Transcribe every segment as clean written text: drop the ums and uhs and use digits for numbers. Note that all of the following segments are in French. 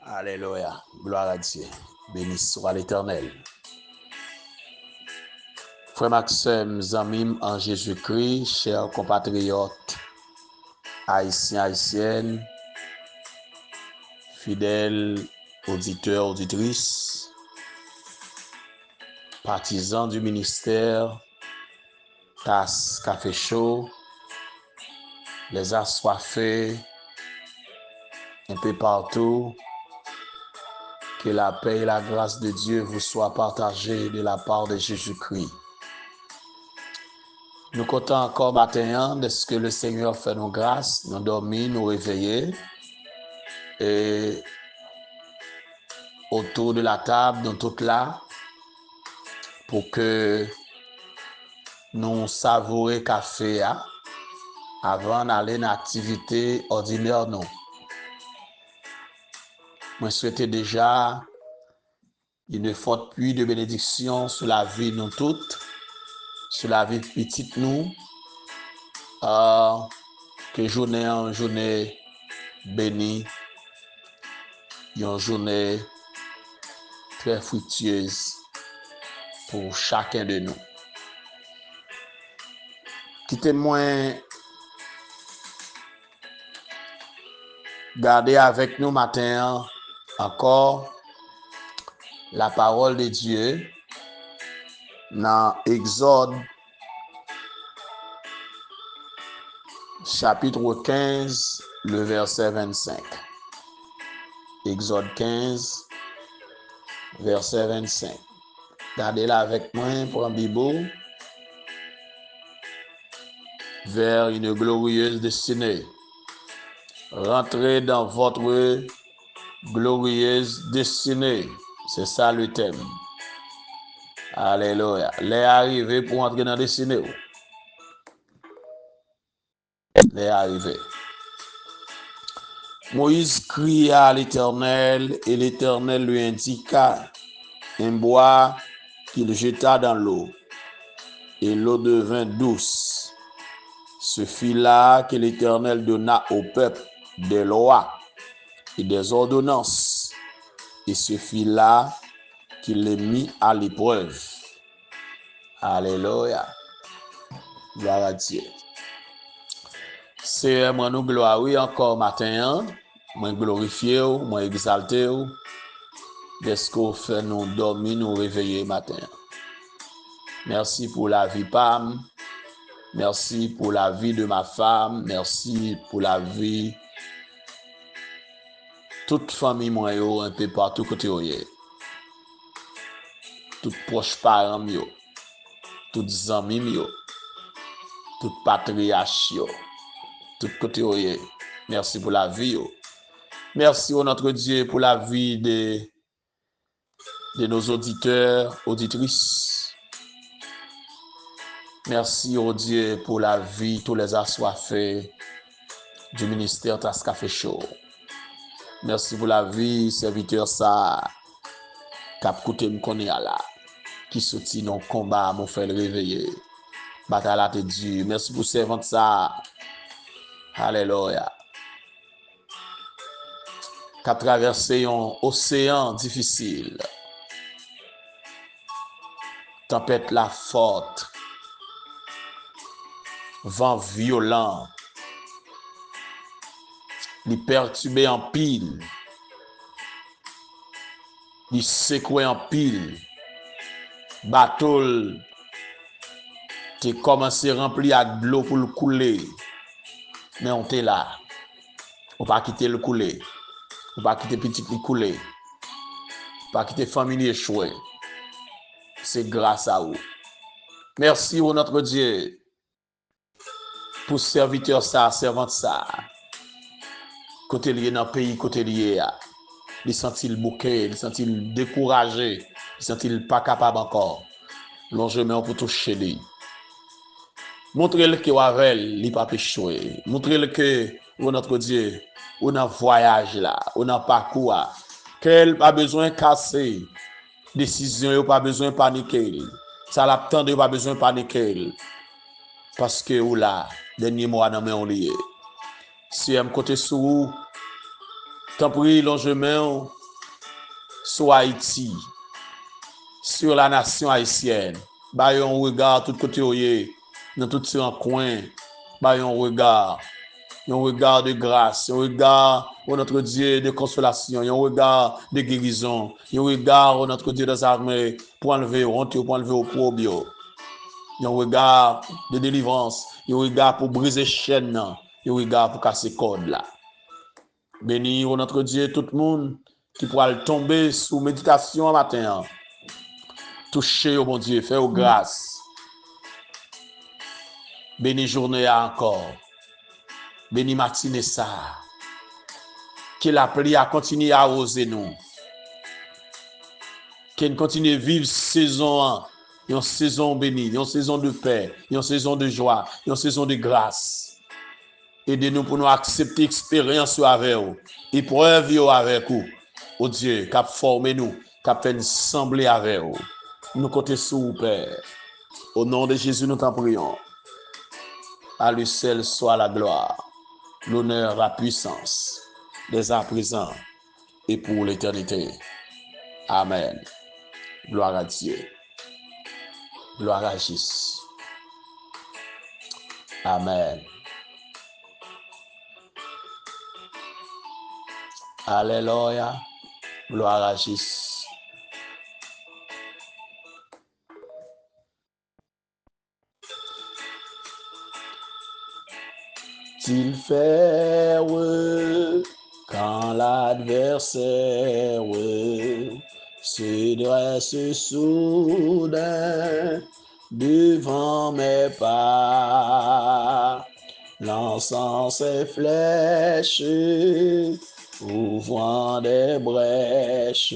Alléluia. Gloire à Dieu. Béni soit l'Éternel. Frères Maxime, amis en Jésus-Christ, chers compatriotes, haïtiens, haïtiennes, fidèles auditeurs, auditrices, partisans du ministère Tasse Café Chaud, les assoiffés un peu partout, que la paix et la grâce de Dieu vous soient partagées de la part de Jésus-Christ. Nous comptons encore matin de ce que le Seigneur fait nous grâce, nous dormir, nous réveiller et autour de la table, nous toutes là pour que nous savourer café avant d'aller dans l'activité ordinaire nous. Moi souhaite déjà une forte pluie de bénédiction sur la vie nous toutes, sur la vie petite nous, que journée en journée bénie, une journée très fructueuse pour chacun de nous. Quittez-moi garder avec nous matin encore la parole de Dieu dans Exode chapitre 15, le verset 25. Exode 15, verset 25. Gardez-la avec moi pour un Bible vers une glorieuse destinée. Rentrez dans votre glorieuse destinée. C'est ça le thème. Alléluia. Les arrivés pour entrer dans la destinée. Les arrivés. Moïse cria à l'Éternel et l'Éternel lui indiqua un bois qu'il jeta dans l'eau et l'eau devint douce. Ce fut là que l'Éternel donna au peuple des lois et des ordonnances, et ce fut là qu'il les mit à l'épreuve. Alléluia. Gloire à Dieu. C'est moi nous gloire encore matin, moi glorifier, moi exalter, de ce qu'on fait nous dormir, nous réveiller matin. Merci pour la vie Pam, merci pour la vie de ma femme, merci pour la vie toute famille moi yo un peu partout côté oyé. Tout proche parents yo, toutes amis yo, tout patriarche yo, tout côté oyé. Merci pour la vie yo. Merci au notre Dieu pour la vie de nos auditeurs, auditrices. Merci au Dieu pour la vie, tous les assoiffés du ministère Tasse Café Chaud. Merci pour la vie, serviteur ça, cap koute m'konne là, qui sorti dans combat, m'ont fait le réveiller. Bataille de Dieu. Merci pour servante ça. Alléluia. Cap traverser un océan difficile. Tempête la forte. Vent violent. Li perturbé en pile. Li secoué en pile. Bateau qui commencé rempli avec de l'eau pour le couler. Mais on était là. On pas quitter le couler. On pas quitter petit le couler. On pas quitter famille échouée. C'est grâce à vous. Merci au notre Dieu pour serviteur ça, servante ça. Côté lié dans le pays, côté lié. Il sentit le bouquet, il sentit le découragé, il sentit le pas capable encore. Longement pour toucher lui. Montrez-le que avec il pas péché. Montrez-le que notre Dieu, on a voyage là, on a parcours, qu'elle pas besoin casser. Décision, yo pas besoin paniquer. Ça l'attendre, pas besoin paniquer. Parce que ou là, dernier mois dans main on lié. Si am côté sous T'en prie, longement sur Haïti, sur la nation haïtienne. Bayon regard tout côté, dans tout ces coins. Bayon regard. Un regard de grâce, un regard au notre Dieu de consolation, un regard de guérison, un regard au notre Dieu des armées pour enlever honte, pour enlever au probio. Un regard de délivrance, un regard pour briser chaîne, un regard pour casser code là. Béni au notre Dieu tout le monde qui pourra tomber sous méditation matin. Toucher au bon Dieu, faire grâce. Béni journée encore. Béni matinée ça. Qu'il a pris à continuer à oser nous. Qu'il continue à vivre saison, une saison bénie, une saison de paix, une saison de joie, une saison de grâce. Aidez-nous pour nous accepter l'expérience avec vous, épreuve avec vous. Oh Dieu, qui a formé nous, qui a fait nous sembler avec vous. Nous comptons sur vous, Père. Au nom de Jésus, nous t'en prions. À lui seul soit la gloire, l'honneur, la puissance, dès à présent et pour l'éternité. Amen. Gloire à Dieu. Gloire à Jésus. Amen. Alléluia. Gloire à Jésus. T'il fait quand l'adversaire se dresse soudain devant mes pas, lançant ses flèches, ouvrant des brèches,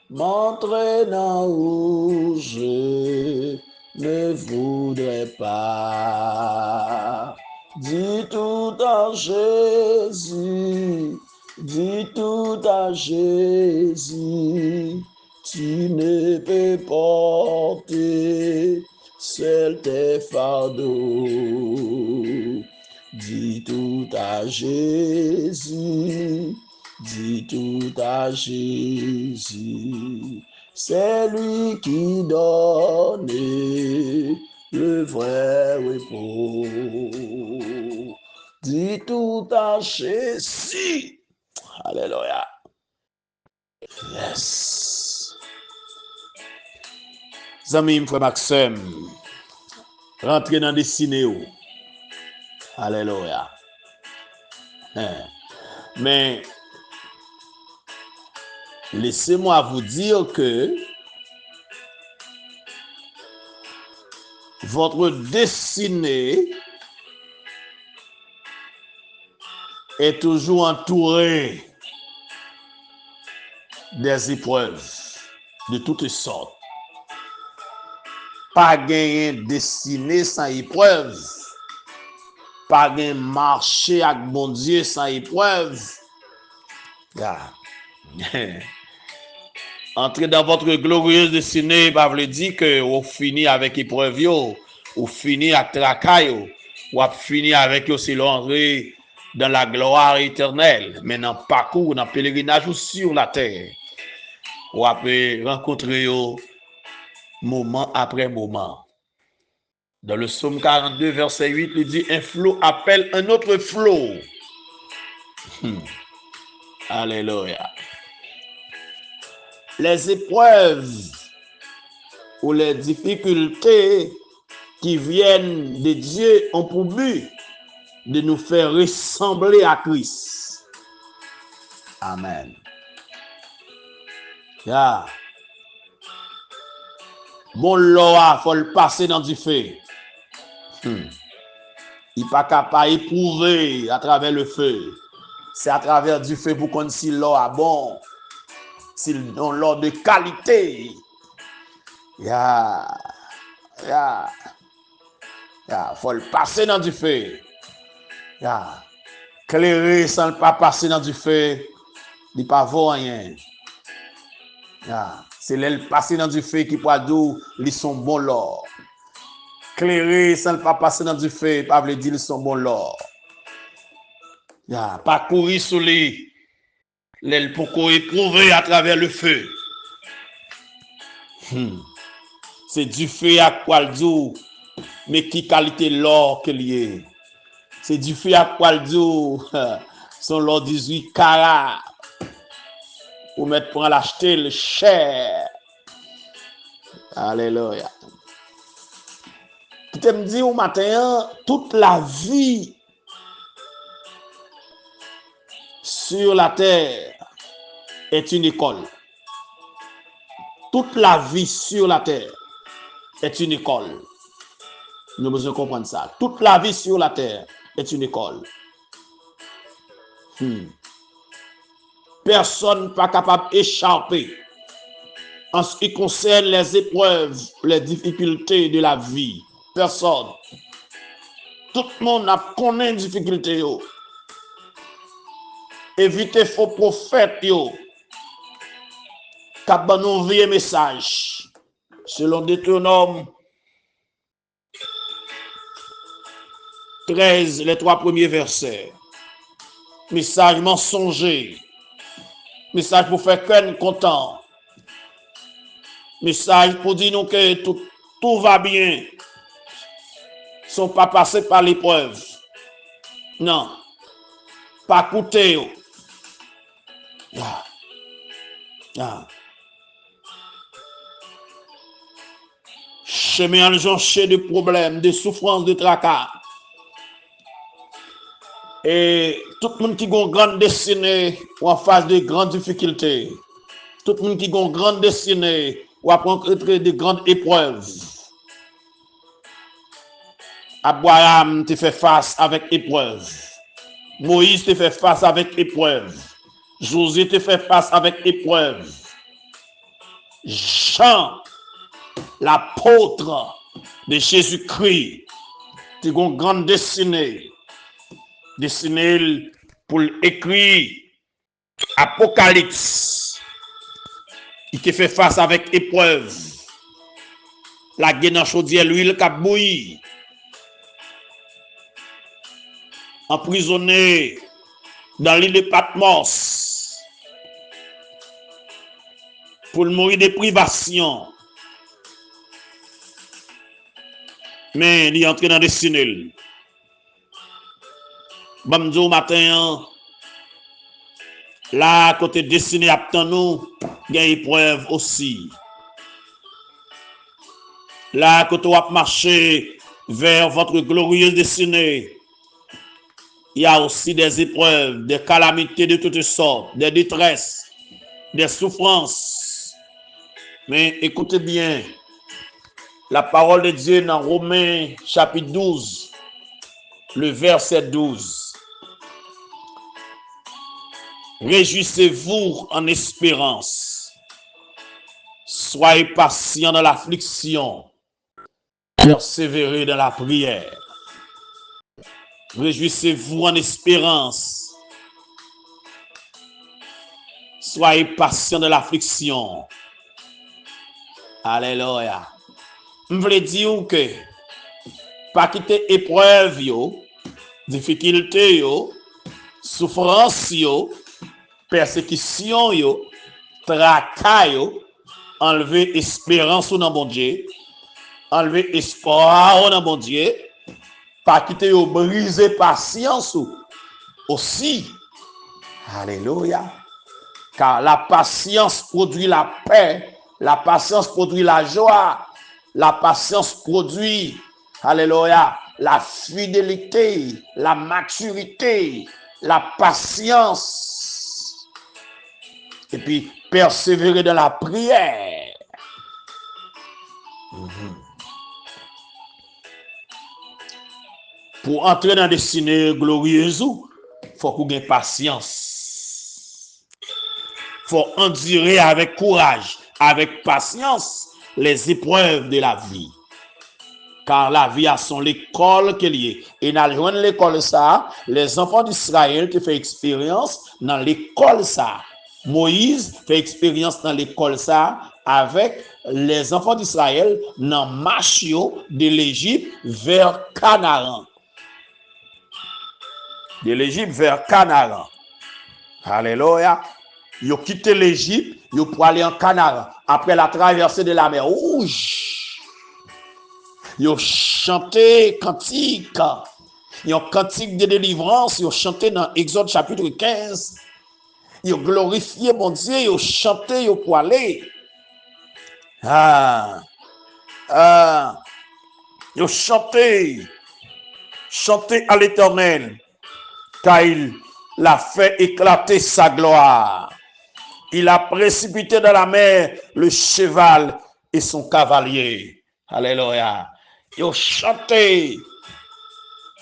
m'entraînant où je ne voudrais pas. Dis tout à Jésus, dis tout à Jésus, tu ne peux porter seul tes fardeaux. Dis tout à Jésus, dis tout à Jésus, c'est lui qui donne le vrai repos. Dis tout à Jésus. Alléluia. Yes. Zami, frère Maxime, rentrez dans des cinéos. Alléluia. Mais laissez-moi vous dire que votre destinée est toujours entourée des épreuves de toutes sortes. Pas gagner destinée sans épreuve. Pas gagner marcher avec bon Dieu sans épreuve. Entrer dans votre glorieuse destinée, ça veut dire que vous finissez avec épreuve, vous finissez avec tracaille, vous finissez avec aussi l'entrée dans la gloire éternelle. Mais dans le parcours, dans le pèlerinage sur la terre, vous pouvez rencontrer moment après moment. Dans le psaume 42, verset 8, il dit: un flot appelle un autre flot. Alléluia. Les épreuves ou les difficultés qui viennent de Dieu ont pour but de nous faire ressembler à Christ. Amen. Yeah. Bon Loa, faut le passer dans du feu. Il n'est pas capable d'éprouver à travers le feu. C'est à travers du feu pour qu'on si l'eau a bon. Si l'eau de qualité. Faut le passer dans du feu. Clairer sans le pas passer dans du feu, il n'y a pas rien. C'est le passer dans du feu qui peut dire ils sont bons l'or. Clairer sans le pas passer dans du feu, pas veut dire ils sont bons l'or. Pas courir sur lui. L'aile pour éprouver à travers le feu. C'est du feu à quoi le dit, mais qui qualité l'or que lié. C'est du feu à quoi le dit, son l'or 18 carats. Pour mettre pour l'acheter le cher. Alléluia. Qui te me dit au matin, toute la vie sur la terre est une école. Toute la vie sur la terre est une école. Nous devons comprendre ça. Toute la vie sur la terre est une école. Personne n'est pas capable d'échapper en ce qui concerne les épreuves, les difficultés de la vie. Personne. Tout le monde a connu une difficulté. Évitez faux prophètes. Cap nous envoyer message. Selon Deutéronome 13, les 3 premiers versets. Message mensonger. Message pour faire qu'un content. Message pour dire nous que tout va bien. Ils ne sont pas passés par l'épreuve. Non. Pas coûter. Chemin enjonché de problèmes, de souffrances, de tracas. Et tout le monde qui a une grande destinée ou en face de grandes difficultés. Tout le monde qui a une grande destinée ou à rencontrer de grandes épreuves. Abraham te fait face avec épreuve. Moïse te fait face avec épreuve. José te fait face avec épreuve. Jean, l'apôtre de Jésus-Christ, tu as une grande destinée. Destinée pour écrire Apocalypse. Il te fait face avec épreuve. La gueule dans chaudière, l'huile qui a bouilli. Emprisonné dans l'île de Patmos. Pour mourir de privation. Mais il est entré dans le destinée. Bamzo matin, là, côté destiné à nous, il y a une épreuve aussi. Là, quand on va marcher vers votre glorieuse destinée, il y a aussi des épreuves, des calamités de toutes sortes, des détresses, des souffrances. Mais écoutez bien, la parole de Dieu dans Romains chapitre 12, le verset 12. Réjouissez-vous en espérance. Soyez patients dans l'affliction. Persévérez dans la prière. Réjouissez-vous en espérance. Soyez patients dans l'affliction. Alléluia. Je veux dire que pas quitter épreuve, difficulté, souffrance, persécution, tracas, enlever espérance dans bon Dieu, enlever espoir dans bon Dieu, pas quitter briser patience aussi. Alléluia. Car la patience produit la paix, la patience produit la joie, la patience produit, alléluia, la fidélité, la maturité, la patience. Et puis, persévérer dans la prière. Pour entrer dans la destinée glorieuse, il faut qu'on ait patience. Il faut endurer avec courage, avec patience, les épreuves de la vie. Car la vie a son école qu'elle est. Et dans l'école ça, les enfants d'Israël qui font expérience dans l'école ça. Moïse fait expérience dans l'école ça avec les enfants d'Israël dans marche de l'Égypte vers Canaan. De l'Égypte vers Canaan. Alléluia. Ils ont quitté l'Égypte, ils ont pour aller en Canaan après la traversée de la mer Rouge. Ils ont chanté cantique. Ils ont cantique de délivrance, ils ont chanté dans Exode chapitre 15. Ils ont glorifié mon Dieu, ils ont chanté, ils ont pour aller. Ils ont chanté à l'Éternel, car il l'a fait éclater sa gloire. Il a précipité dans la mer le cheval et son cavalier. Alléluia. Ils ont chanté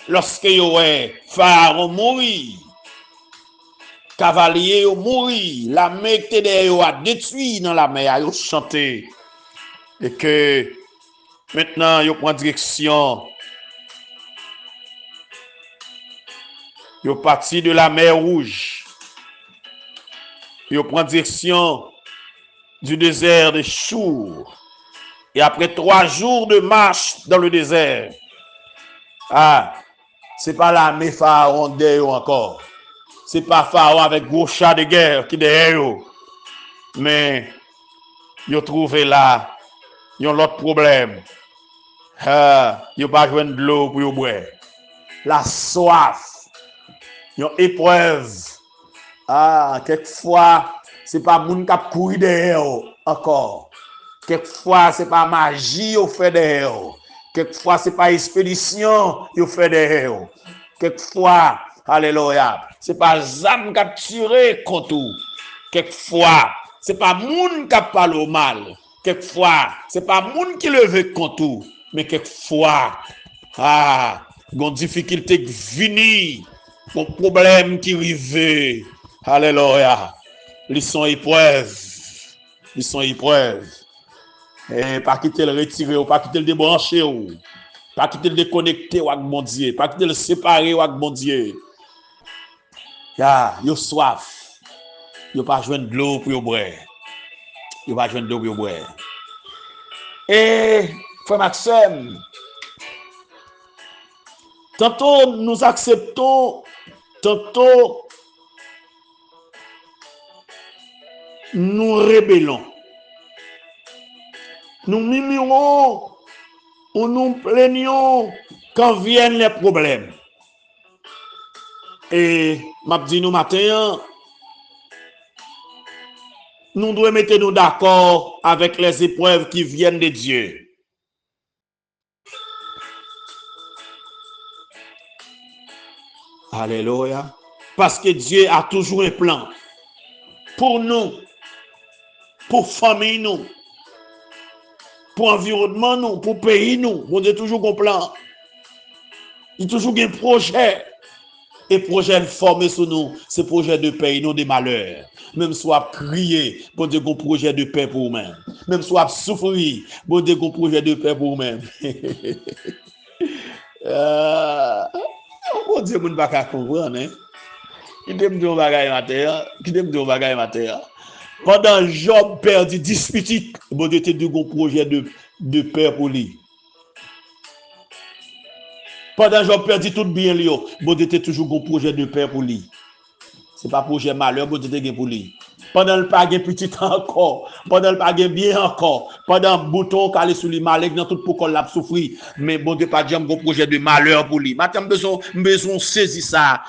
lorsque Pharaon mourit. Cavalier ont mouru. La mer qui était derrière a détruit dans la mer. Ils ont chanté. Et que maintenant, ils prennent direction. Ils sont partis de la mer Rouge. Ils prennent direction du désert de Chour. Et après 3 jours de marche dans le désert, c'est pas l'armée Pharaon derrière encore. C'est pas Pharaon avec gros chars de guerre qui derrière. Mais ils ont trouvé là, ils ont l'autre problème. Ils n'ont pas joué de l'eau pour boire. La soif. Ils ont épreuve. Quelquefois, c'est pas moun qui a couru derrière encore. Quelquefois, c'est pas magie au fait derrière. Quelquefois, c'est pas expédition au fait derrière. Quelquefois, alléluia, c'est pas zam capturé contre tout. Quelquefois, c'est pas moun qui parle au mal. Quelquefois, c'est pas moun qui le veut contre tout. Mais quelquefois, gon difficulté qui vini, mon problème qui arrive. Alléluia. Ils sont épreuves. Ils sont épreuves. Et pas quitter le retirer, pas quitter le débrancher, pas quitter le déconnecter avec mon Dieu, pas quitter le séparer avec mon Dieu. Yo soif. Yo pas joindre de l'eau pour boire. Yo pas joindre de l'eau pour boire. Et frère Maxime, tantôt nous acceptons, tantôt nous rébellons. Nous murmurons ou nous plaignons quand viennent les problèmes. Et m'a dit nous matin, nous devons mettre nous d'accord avec les épreuves qui viennent de Dieu. Alléluia. Parce que Dieu a toujours un plan pour nous, pour famille nous, pour environnement nous, pour pays nous. Bon Dieu toujours un plan. Il y a toujours un projet. Et projet formé sur nous, c'est projet de paix, non de malheur. Même soit prier, bon Dieu, un projet de paix pour vous-même. Même soit souffrir, bon Dieu, un projet de paix pour vous-même. Bon Dieu, vous ne pouvez pas comprendre. Qui t'aime dire bagay matin. Pendant Job perdu 10 petits, bon Dieu, tu as un projet de paix pour lui. Pendant Job perdu tout bien, bon Dieu, tu as toujours un projet de paix pour lui. Ce n'est pas projet malheur, bon Dieu, tu as pour lui. Pendant le pas petit encore, pendant le pas bien encore, pendant le bouton qui allait sur lui malek dans tout pour qu'on l'a souffrir, mais bon Dieu, pas un projet de malheur pour lui. Maintenant, besoin saisir ça,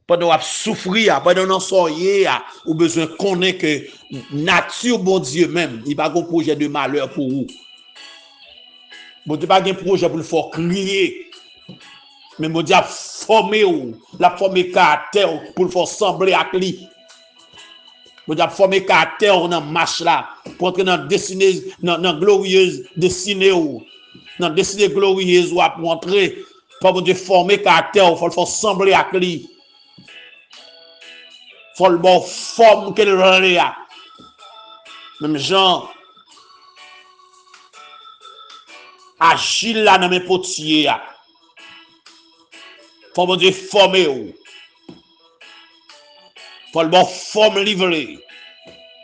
Pendant qu'on souffrir, pendant qu'on soyez, ou besoin connaître que nature, bon Dieu même, il n'y a pas un projet de malheur pour vous. Bon Dieu, pas un projet pour le faire crier. Mais mon Dieu a formé caractère pour le faire sembler à lui. Mon Dieu a formé caractère dans marche là pour entrer dans destinée dans glorieuse destinée dans destinée glorieuse ou pour entrer pour mon Dieu former caractère faut le faire sembler à lui. Faut le bon forme qu'elle a. Même Jean Agile là dans mes potiers. Faut mon Dieu former. Faut le bon forme livré.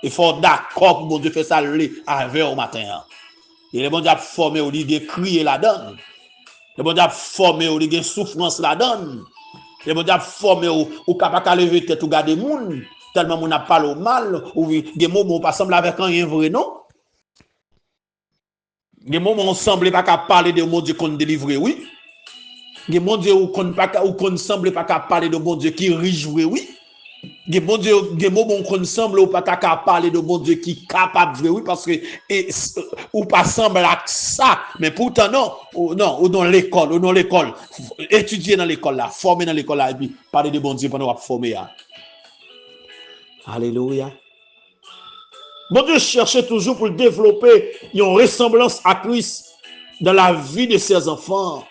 Il faut d'accord pour mon Dieu faire ça avec au matin. Et le bon Dieu a formé au lit de crier la donne. Le bon Dieu a formé au lit de souffrance la donne. Le bon Dieu a formé au capable de lever tête ou garder moun. tellement on a parlé au mal, ou des mots on pas semble avec rien vrai, non? Des mots on semble pas qu'à parler de mon Dieu qu'on délivre, oui. Des mon Dieu ou qu'on semble pas qu'à parler de mon Dieu qui riche, oui. Des bon Dieu, des mots qu'on semble pas qu'à parler de bon Dieu qui est capable, oui, parce que ou pas semble à ça, mais pourtant non, ou dans l'école, étudier dans l'école là, former dans l'école là, et puis parler de bon Dieu pendant qu'on former là. Alléluia. Bon Dieu cherchait toujours pour développer une ressemblance à Christ dans la vie de ses enfants,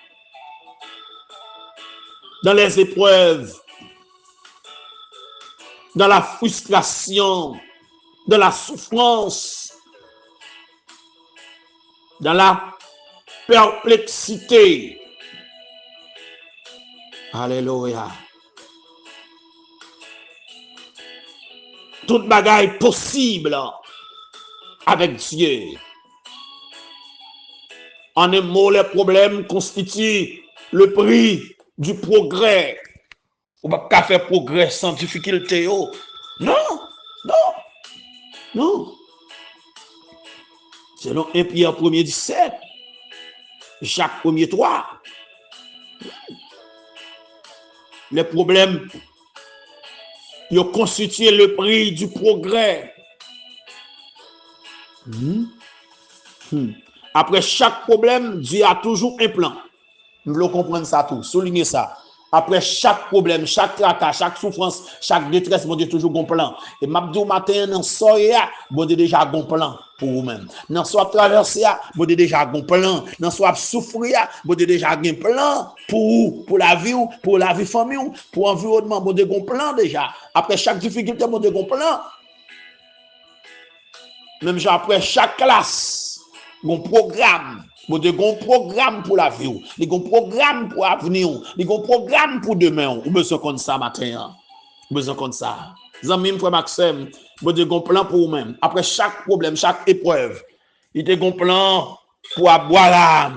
dans les épreuves, dans la frustration, dans la souffrance, dans la perplexité. Alléluia. Toute bagaille possible avec Dieu. En un mot, les problèmes constituent le prix du progrès. On ne peut pas faire progrès sans difficulté. Oh. Non, non, non. Selon 1 Pierre 1er 17, Jacques 1er 3. Les problèmes, ils ont constitué le prix du progrès. Après chaque problème, Dieu a toujours un plan. Nous voulons comprendre ça tout, souligner ça. Après chaque problème, chaque tracas, chaque souffrance, chaque détresse, mon Dieu toujours un plan. Et m'abdou matin, dans soya, bon Dieu déjà un plan pour vous-même. Dans soit traverser, bon Dieu déjà un plan. Dans soit souffrir, bon Dieu déjà un plan pour la vie, pour la vie famille, pour l'environnement, bon Dieu un plan déjà. Après chaque difficulté, bon Dieu un plan. Même après chaque classe, un programme. Bon Dieu, un programme pour la vie, il y a un programme pour l'avenir, il y a un programme pour demain. Ou besoin comme ça matin. Ou besoin comme ça. Zami, frère Maxime, bon Dieu, un plan pour vous-même. Après chaque problème, chaque épreuve, il y a un plan pour boire.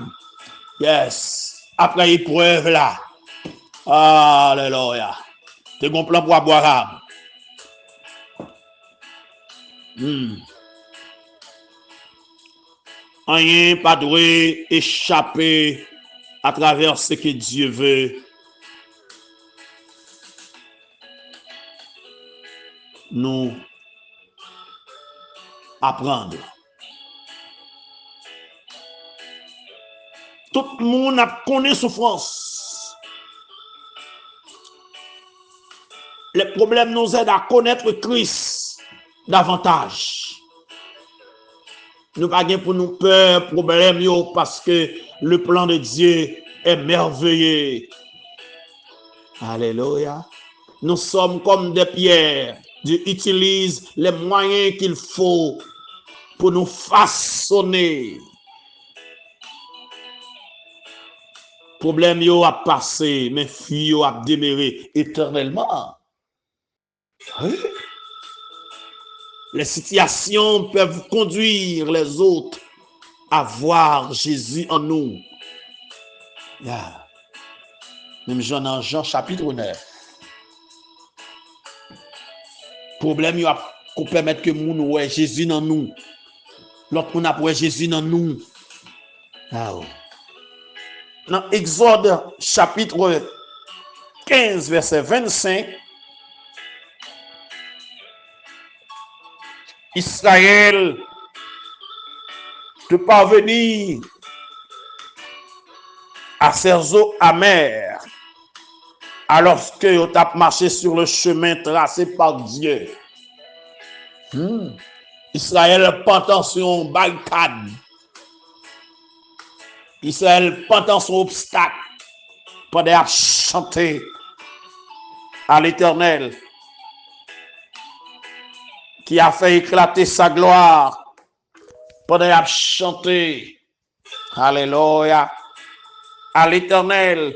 Yes. Après l'épreuve là. Alléluia. Il y a un plan pour boire. Rien pas doit échapper à travers ce que Dieu veut nous apprendre. Tout le monde connaît souffrance. Les problèmes nous aident à connaître Christ davantage. Nous pas pour nous peur, problème parce que le plan de Dieu est merveilleux. Alléluia. Nous sommes comme des pierres. Dieu utilise les moyens qu'il faut pour nous façonner. Problème yo a passé, mais filles yo a demeuré éternellement. Oui. Les situations peuvent conduire les autres à voir Jésus en nous. Yeah. Même Jean chapitre 9. Problème yo a qu'on permettre que moun ouais Jésus dans nous. L'autre on a pour Jésus dans nous. Ah. Dans Exode chapitre 15 verset 25, Israël de parvenir à ces eaux amères alors que vous avez marché sur le chemin tracé par Dieu. Israël pendant son barricade. Israël pendant son obstacle. Pendant à chanter à l'Éternel qui a fait éclater sa gloire. Pendant à chanter. Alléluia. À l'Éternel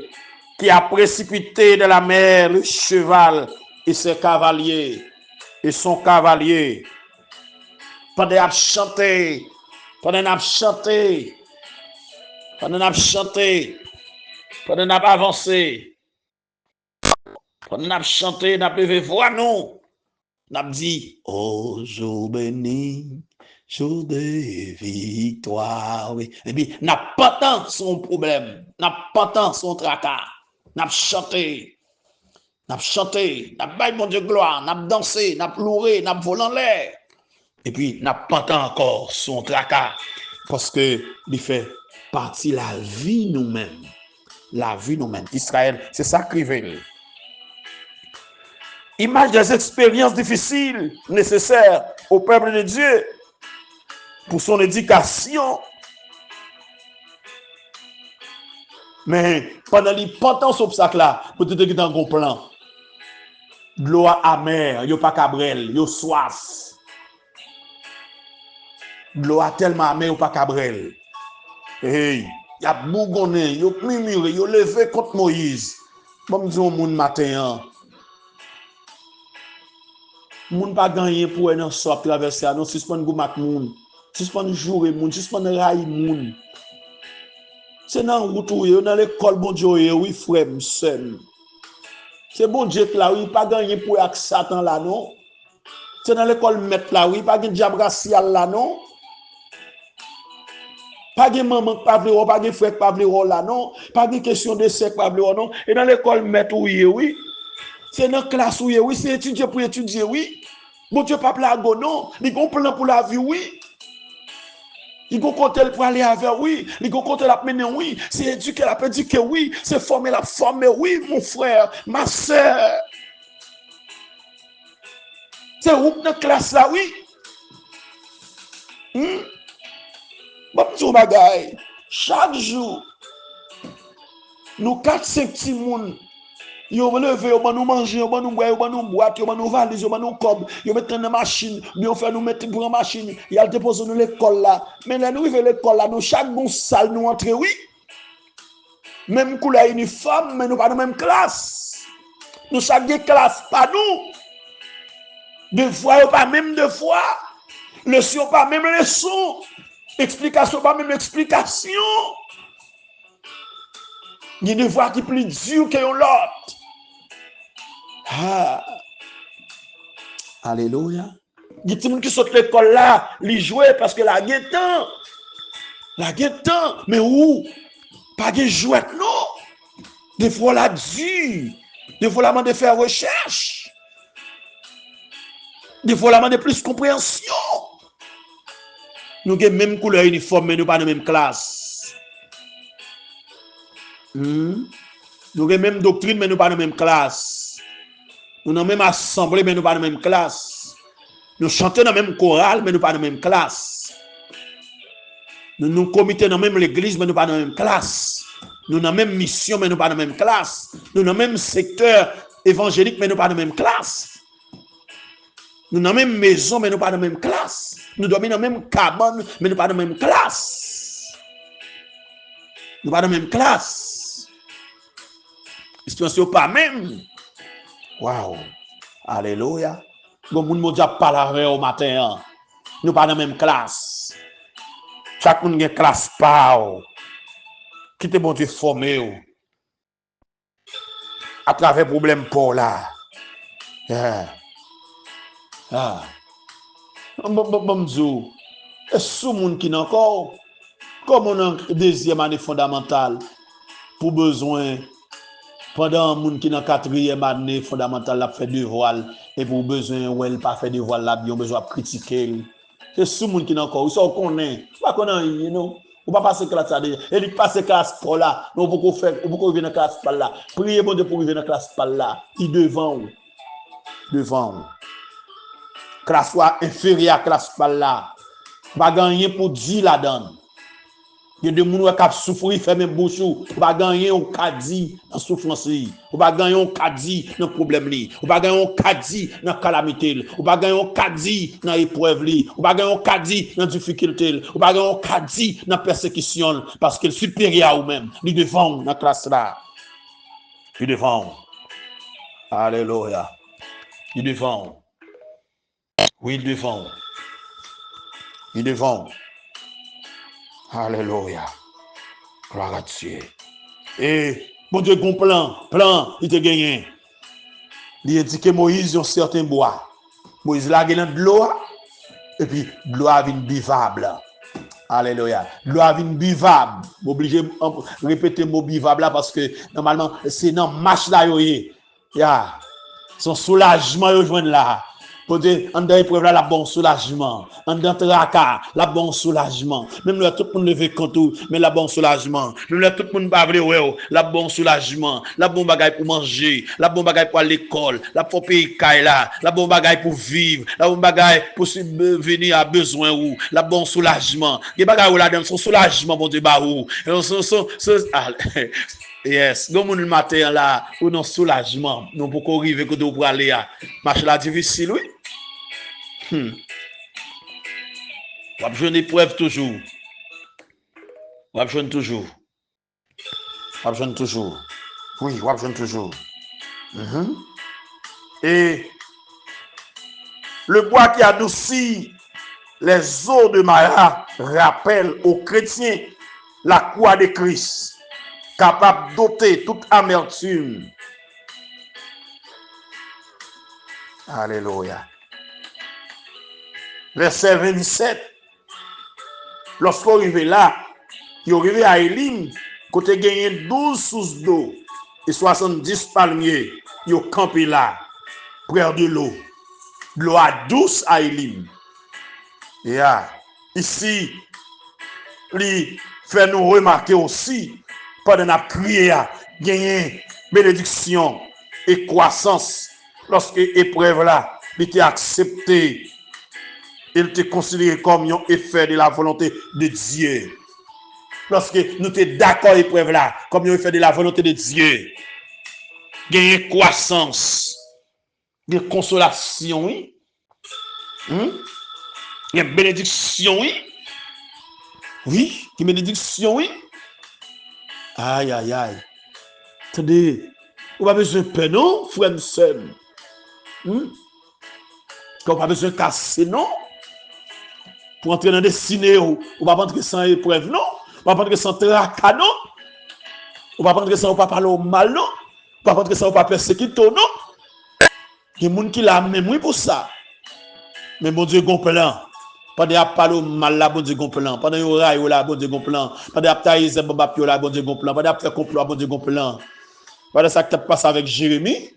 qui a précipité de la mer le cheval et ses cavaliers et son cavalier. Pendant à chanter, pendant à chanter, pendant à chanter, pendant à avancer, pendant à chanter, n'a pas voir nous, N'a dit, oh, jour béni, jour de victoire. Oui. Et puis, n'a pas tant son problème, n'a pas tant son tracas. N'a chanté, n'a baillé mon Dieu gloire, n'a dansé, n'a pleuré, n'a volé en l'air. Et puis, n'a pas tant encore son tracas. Parce que, il fait partie de la vie nous-mêmes. La vie nous-mêmes. Israël, c'est ça qui veut. Image des expériences difficiles nécessaires au peuple de Dieu pour son éducation. Mais pendant les potents obstacles là, peut-être qu'il y a un gros plan. De l'eau amère, yo pas cabrel, yo soif. De l'eau tellement amère, yo pas cabrel. Hey, y a bougonné, yo murmuré, yo levé contre Moïse. Bon, me dit au monde matin. Moun pas gagné pour un sort traverser, non suspend go mak moun. Suspend jouer moun, suspend railler moun. C'est dans route ou dans l'école bon Dieu oui frère seul. C'est bon Dieu là oui pas gagné pour avec Satan là non. C'est dans l'école maître là oui pas gagné diable racial là non. Pas de maman pas vle pas de frère pas vle là non, pas de question de sexe pas vle non. Et dans l'école maître oui. C'est dans classe oui, c'est étudier pour étudier oui. Bon Dieu pas la go non, il gon plan pour la vie oui. Il gon côté pour aller avec oui, il gon côté la mener oui, c'est éduquer la éduquer oui, c'est former la former oui mon frère, ma sœur. C'est où dans classe là oui. Bon petit bagay, chaque jour nous 4-5 petits moun yo levé, yo nous manger, yo nous boire, yo nous boîte, yo nous valise, yo nous cob, yo mettre dans machine, bien fait nous mettre pour machine, il a déposé nous l'école là. Mais là nous arriver l'école là, nous chaque bon salle nous entrer oui. Même couleur uniforme, mais nous pas dans même classe. Nous chaque classe pas nous. Deux fois pas même deux fois. Leçon pas même leçon. Explication pas même explication. Il y a des voix qui plus dur que l'autre. Ah. Alléluia. Il y a des gens qui sortent de l'école là, ils jouent parce que la guette temps. La guette temps. Mais où? Pas de jouet, non. Des fois la dure. Des fois la de faire recherche. Des fois la de plus compréhension. Nous avons même couleur uniforme, mais nous pas dans la même classe. Nous avons même doctrine, mais nous pas dans la même classe. Nous avons même assemblée, mais nous pas dans la même classe. Nous chantons dans la même chorale, mais nous pas dans la même classe. Nous comité dans la même l'église, mais nous pas dans la même classe. Nous avons la même mission, mais nous pas dans la même classe. Nous avons le même secteur évangélique, mais nous pas dans la même classe. Nous avons la même maison, mais nous pas dans la même classe. Nous dormons dans la même cabane, mais nous pas dans la même classe. Nous pas dans la même classe. Situation pas même. Waouh. Alléluia. Bon, moun m'a déjà parlé au matin. Nous pas dans la même classe. Chaque monde a une classe par. Qui te bon Dieu formé à travers problème pour là. Bon, est-ce que monde qui n'a encore comme on a deuxième année fondamentale pour besoin pendant monde qui dans quatrième année fondamentale l'a fait devoir et pour besoin ou elle pas fait devoir là bien besoin critiquer. C'est ce monde qui n'a encore ils sont connaît pas connaît non ou pas passer classe là et il passe classe pour là non beaucoup faire beaucoup venir dans classe par là prier bon Dieu pour venir dans classe par là il devant classe soit inférieure à classe par là pas gagner pour 10 la donne. Il y a des gens qui souffrent, fait même bouche, ou pas gagner un caddie dans souffrance, ou pas gagner un caddie dans problème, ou pas gagner un caddie dans calamité, ou pas gagner un caddie dans épreuve, ou pas gagner un caddie dans difficulté, ou pas gagner un caddie dans persécution, parce qu'il est supérieur ou même, il devant dans classe là. Il devant. Alléluia. Il devant. Oui, il devant. Il devant. Alléluia. Gloire à Dieu. Et mon Dieu, plan, il te gagné. Il a dit que Moïse, un certain bois. Moïse là dans de l'eau et puis de l'eau a vinn buvable. Alléluia. De l'eau a vinn buvable. Obligé répéter mot buvable là parce que normalement c'est dans marche là yo ya. Son soulagement yo joindre là. Pour dire, en dans épreuve là, la bon soulagement. En dans tracas, la bon soulagement. Même là, tout le monde levé contre tout, mais la bon soulagement. Même là, tout le monde pas vrai, ouais, la bon soulagement. La bon bagaille pour manger, la bon bagaille pour aller à l'école, la pour payer caille là, la bon bagaille pour vivre, la bon bagaille pour venir à besoin ou, la bon soulagement. Les bagaille là, dans son soulagement, bon Dieu, bah ou. Yes, donc le matin là, ou non soulagement, non pour qu'on arrive que pour aller à marche là difficile, oui. On a besoin d'épreuve toujours. On a besoin toujours. On a besoin toujours. Oui, on a besoin toujours. Et le bois qui adoucit les eaux de Mara rappelle aux chrétiens la croix de Christ, capable d'ôter toute amertume. Alléluia. Verset 27. Lorsqu'on arrive là, il arrive à Élim, côté gagné 12 sources d'eau et 70 palmiers, ils ont campé là, près de l'eau. L'eau douce à Élim. Et ici, il fait nous remarquer aussi, pendant la prière, gagner bénédiction et croissance. Lorsque l'épreuve là, il était accepté, il était considéré comme un effet de la volonté de Dieu. Lorsque nous sommes d'accord l'épreuve là, comme un effet de la volonté de Dieu, gagner croissance, de consolation, oui. Il y a bénédiction, oui. Oui, qui bénédiction, oui. Aïe, aïe, aïe. Attendez, on n'a pas besoin de peine, non, frère, sœur. On n'a pas besoin de casser, non. Pour entrer dans des ciné, on ne va pas entrer sans épreuve, non. On ne va pas entrer sans tracas, non. On ne va pas entrer sans pas parler au mal, non. On ne va pas entrer sans pas persécuter, non. Il y a des gens qui l'ont même, oui, pour ça. Mais mon Dieu, gonflant. Pendant qu'il parle au mal là, bon Dieu gonflant. Pendant qu'il raille là, bon Dieu gonflant. Pendant qu'il taille les babapio là, bon Dieu gonflant. Pendant qu'il fait complot, bon Dieu gonflant. Pendant ça qui passe avec Jérémie.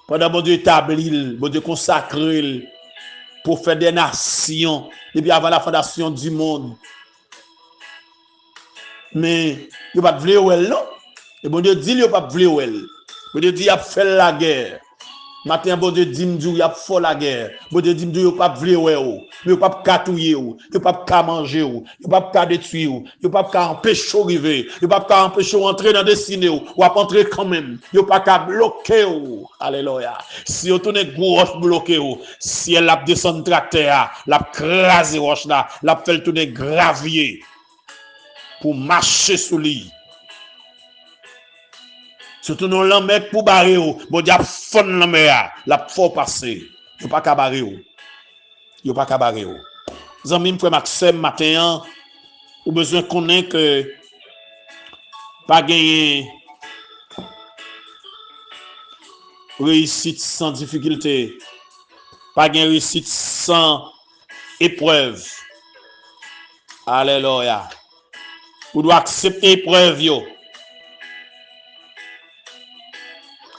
Pendant bon Dieu établi, bon Dieu consacré pour faire des nations depuis avant la fondation du monde. Mais il n'y a pas de vouloir, non? Et bon Dieu dit, il n'y a pas de vouloir. Bon Dieu dit, il a fait la guerre. Matin, bon Dieu dit, il a fait la guerre. Bon Dieu dit, il n'y a pas de vouloir. Il n'y a pas de catouiller. Il n'y a pas de manger. Il n'y a pas de détruire. Il n'y a pas de empêcher d'arriver. Il n'y a pas d'empêcher d'entrer dans des ciné. Ou à entrer quand même. Il n'y a pas de bloquer. Alléluia. Si vous tournez gros bloqué, si elle a descendu tracteur, la crasé roche là, la fait tourner gravier pour marcher sous lui. Surtout nous l'emmène pour barrer, bon Dieu a fond l'emmène, la faut passer. Il n'y a pas qu'à barrer. Il n'y a pas qu'à barrer. Les amis, frère Maxime, matin, ou besoin de connaître que pas gagner réussite sans difficulté, pas gagner réussite sans épreuve. Alléluia. Vous devez accepter l'épreuve.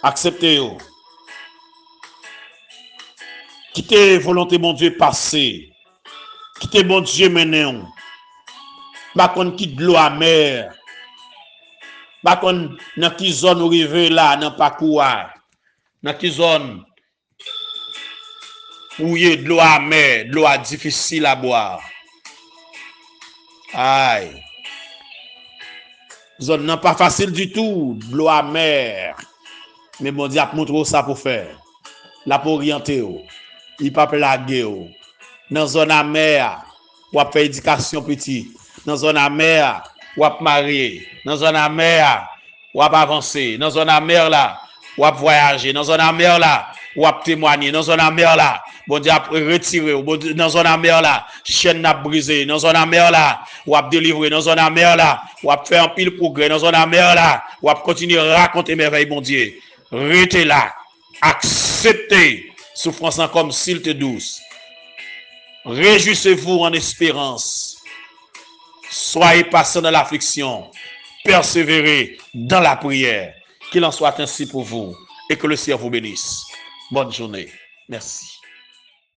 Acceptez-le. Quittez volonté mon Dieu passé. Quittez mon Dieu mené. Pas qu'on quitte l'eau amère. Pas qu'on dans qui zone où arrive là dans parcours. Dans qui zone où il y a de l'eau amère, de l'eau difficile à boire. Aïe. Zone n'est pas facile du tout, de l'eau amère. Mais bon Dieu a montré ça pour faire. La pour orienter. Il pas plaguer. Dans zone amère, ou a faire éducation petit. Dans zone amère, ou a marier. Dans zone amère, ou a avancer. Dans zone amère là, ou a voyager. Dans zone amère là, ou a témoigner. Dans zone amère là, bon Dieu a retiré. Dans zone amère là, chaîne n'a brisé. Dans zone amère là, ou a délivrer. Dans zone amère là, ou a faire un pile progrès. Dans zone amère là, ou a continuer à raconter merveille bon Dieu. Restez là. Acceptez souffrance comme s'il te douce. Réjouissez-vous en espérance. Soyez patient dans l'affliction. Persévérez dans la prière. Qu'il en soit ainsi pour vous et que le Seigneur vous bénisse. Bonne journée. Merci.